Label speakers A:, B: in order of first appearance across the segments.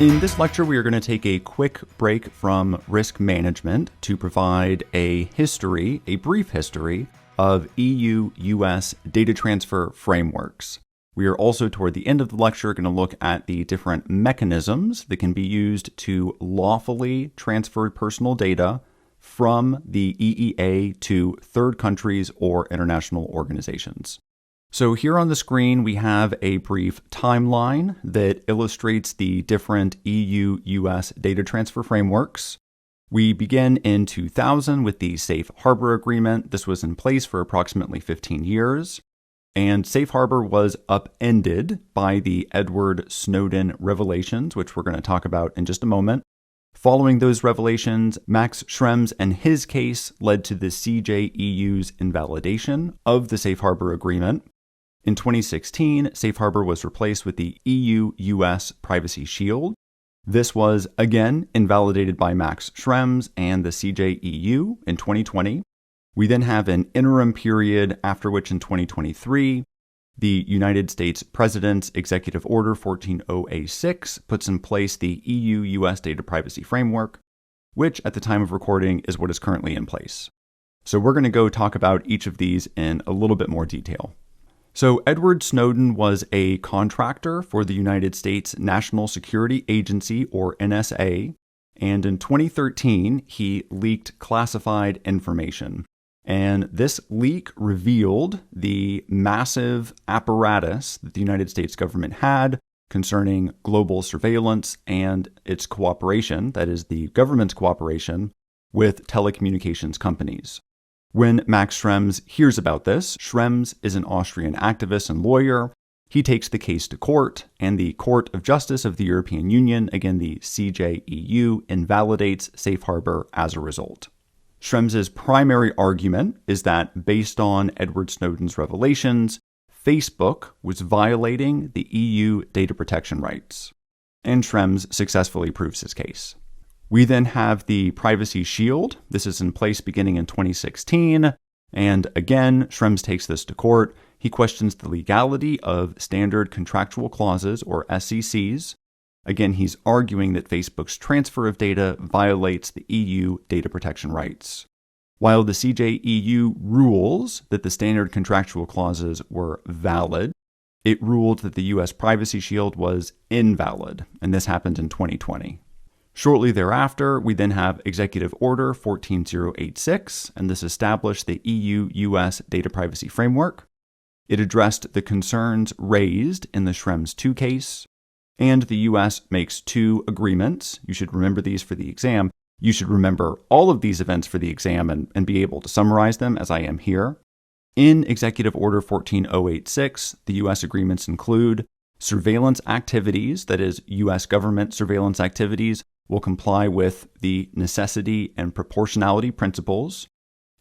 A: In this lecture, we are going to take a quick break from risk management to provide a brief history of EU-US data transfer frameworks. We are also, toward the end of the lecture, going to look at the different mechanisms that can be used to lawfully transfer personal data from the EEA to third countries or international organizations. So here on the screen, we have a brief timeline that illustrates the different EU-US data transfer frameworks. We begin in 2000 with the Safe Harbor Agreement. This was in place for approximately 15 years. And Safe Harbor was upended by the Edward Snowden revelations, which we're going to talk about in just a moment. Following those revelations, Max Schrems and his case led to the CJEU's invalidation of the Safe Harbor Agreement. In 2016, Safe Harbor was replaced with the EU-US Privacy Shield. This was again invalidated by Max Schrems and the CJEU in 2020. We then have an interim period after which in 2023, the United States President's Executive Order 14086 puts in place the EU-US Data Privacy Framework, which at the time of recording is what is currently in place. So we're going to go talk about each of these in a little bit more detail. So Edward Snowden was a contractor for the United States National Security Agency, or NSA, and in 2013, he leaked classified information. And this leak revealed the massive apparatus that the United States government had concerning global surveillance and its cooperation, that is, the government's cooperation, with telecommunications companies. When Max Schrems hears about this, Schrems is an Austrian activist and lawyer. He takes the case to court, and the Court of Justice of the European Union, again the CJEU, invalidates Safe Harbor as a result. Schrems' primary argument is that based on Edward Snowden's revelations, Facebook was violating the EU data protection rights. And Schrems successfully proves his case. We then have the Privacy Shield. This is in place beginning in 2016. And again, Schrems takes this to court. He questions the legality of standard contractual clauses, or SCCs. Again, he's arguing that Facebook's transfer of data violates the EU data protection rights. While the CJEU rules that the standard contractual clauses were valid, it ruled that the US Privacy Shield was invalid, and this happened in 2020. Shortly thereafter, we then have Executive Order 14086, and this established the EU-US Data Privacy Framework. It addressed the concerns raised in the Schrems II case, and the US makes two agreements. You should remember these for the exam. You should remember all of these events for the exam and be able to summarize them as I am here. In Executive Order 14086, the US agreements include surveillance activities, that is, US government surveillance activities, will comply with the necessity and proportionality principles,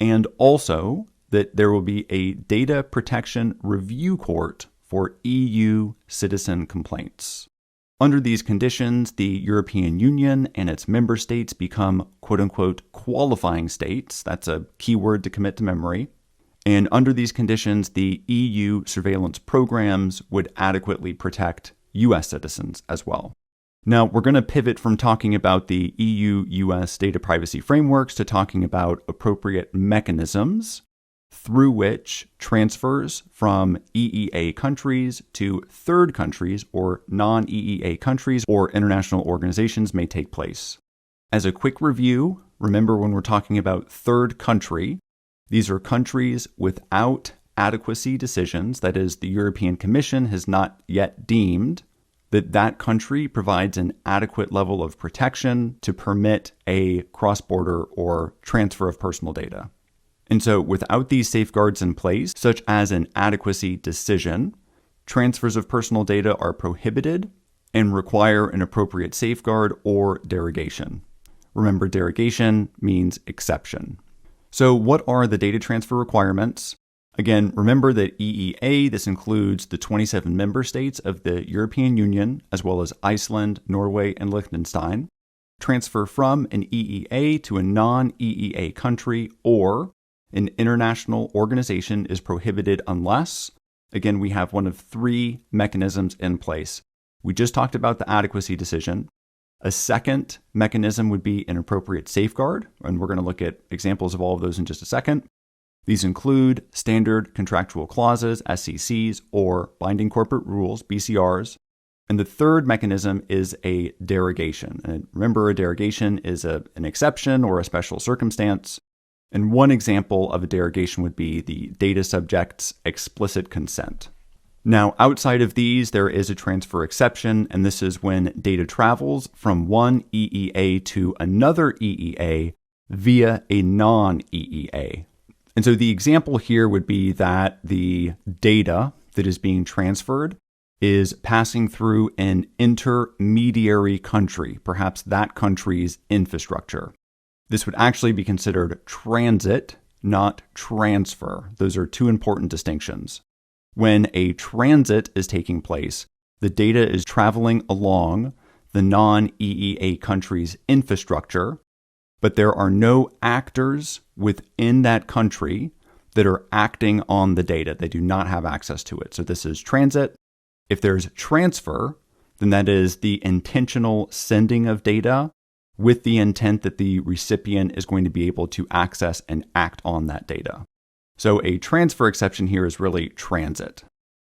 A: and also that there will be a data protection review court for EU citizen complaints. Under these conditions, the European Union and its member states become quote-unquote qualifying states. That's a key word to commit to memory. And under these conditions, the EU surveillance programs would adequately protect US citizens as well. Now, we're going to pivot from talking about the EU-US data privacy frameworks to talking about appropriate mechanisms through which transfers from EEA countries to third countries or non-EEA countries or international organizations may take place. As a quick review, remember when we're talking about third country, these are countries without adequacy decisions, that is, the European Commission has not yet deemed that country provides an adequate level of protection to permit a cross-border or transfer of personal data. And so without these safeguards in place, such as an adequacy decision, transfers of personal data are prohibited and require an appropriate safeguard or derogation. Remember, derogation means exception. So what are the data transfer requirements? Again, remember that EEA, this includes the 27 member states of the European Union, as well as Iceland, Norway, and Liechtenstein. Transfer from an EEA to a non-EEA country or an international organization is prohibited unless, again, we have one of three mechanisms in place. We just talked about the adequacy decision. A second mechanism would be an appropriate safeguard, and we're going to look at examples of all of those in just a second. These include standard contractual clauses, SCCs, or binding corporate rules, BCRs. And the third mechanism is a derogation. And remember, a derogation is an exception or a special circumstance. And one example of a derogation would be the data subject's explicit consent. Now, outside of these, there is a transfer exception, and this is when data travels from one EEA to another EEA via a non-EEA. And so the example here would be that the data that is being transferred is passing through an intermediary country, perhaps that country's infrastructure. This would actually be considered transit, not transfer. Those are two important distinctions. When a transit is taking place, the data is traveling along the non-EEA country's infrastructure, but there are no actors within that country that are acting on the data. They do not have access to it. So this is transit. If there's transfer, then that is the intentional sending of data with the intent that the recipient is going to be able to access and act on that data. So a transfer exception here is really transit.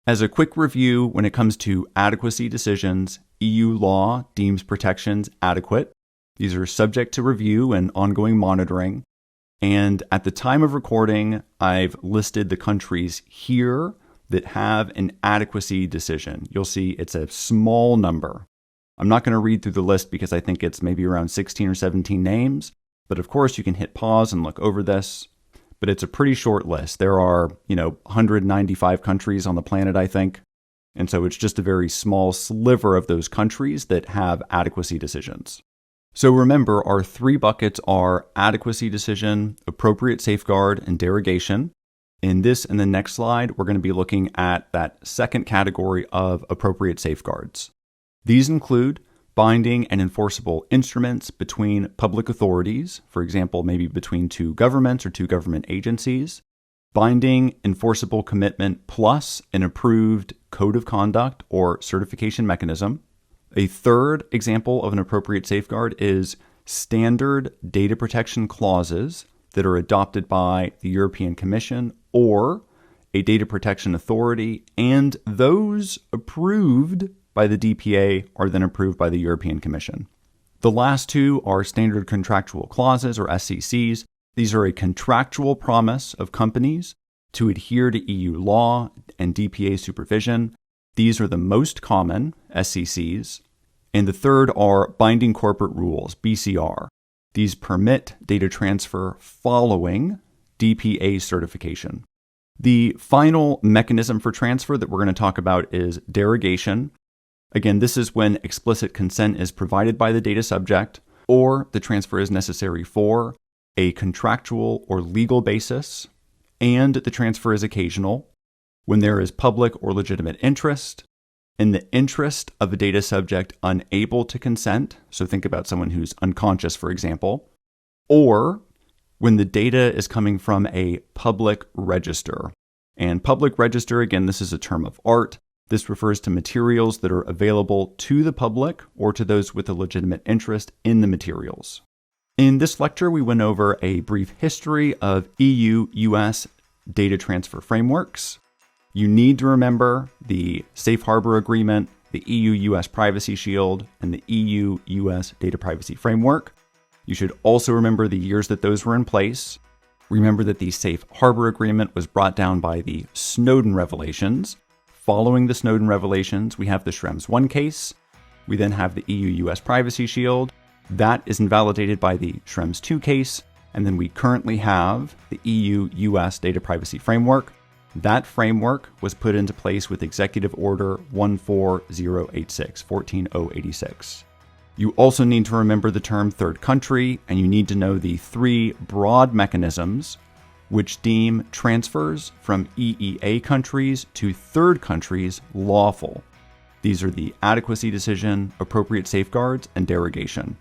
A: As a quick review, when it comes to adequacy decisions, EU law deems protections adequate. These are subject to review and ongoing monitoring. And at the time of recording, I've listed the countries here that have an adequacy decision. You'll see it's a small number. I'm not going to read through the list because I think it's maybe around 16 or 17 names. But of course, you can hit pause and look over this. But it's a pretty short list. There are, 195 countries on the planet, I think. And so it's just a very small sliver of those countries that have adequacy decisions. So remember, our three buckets are adequacy decision, appropriate safeguard, and derogation. In this and the next slide, we're going to be looking at that second category of appropriate safeguards. These include binding and enforceable instruments between public authorities, for example, maybe between two governments or two government agencies, binding enforceable commitment plus an approved code of conduct or certification mechanism. A third example of an appropriate safeguard is standard data protection clauses that are adopted by the European Commission or a data protection authority, and those approved by the DPA are then approved by the European Commission. The last two are standard contractual clauses, or SCCs. These are a contractual promise of companies to adhere to EU law and DPA supervision. These are the most common SCCs. And the third are binding corporate rules, BCR. These permit data transfer following DPA certification. The final mechanism for transfer that we're going to talk about is derogation. Again, this is when explicit consent is provided by the data subject, or the transfer is necessary for a contractual or legal basis, and the transfer is occasional, when there is public or legitimate interest, in the interest of a data subject unable to consent, so think about someone who's unconscious, for example, or when the data is coming from a public register. And public register, again, this is a term of art. This refers to materials that are available to the public or to those with a legitimate interest in the materials. In this lecture, we went over a brief history of EU-US data transfer frameworks. You need to remember the Safe Harbor Agreement, the EU-US Privacy Shield, and the EU-US Data Privacy Framework. You should also remember the years that those were in place. Remember that the Safe Harbor Agreement was brought down by the Snowden revelations. Following the Snowden revelations, we have the Schrems I case. We then have the EU-US Privacy Shield. That is invalidated by the Schrems II case. And then we currently have the EU-US Data Privacy Framework. That framework was put into place with Executive Order 14086. You also need to remember the term third country, and you need to know the three broad mechanisms which deem transfers from EEA countries to third countries lawful. These are the adequacy decision, appropriate safeguards, and derogation.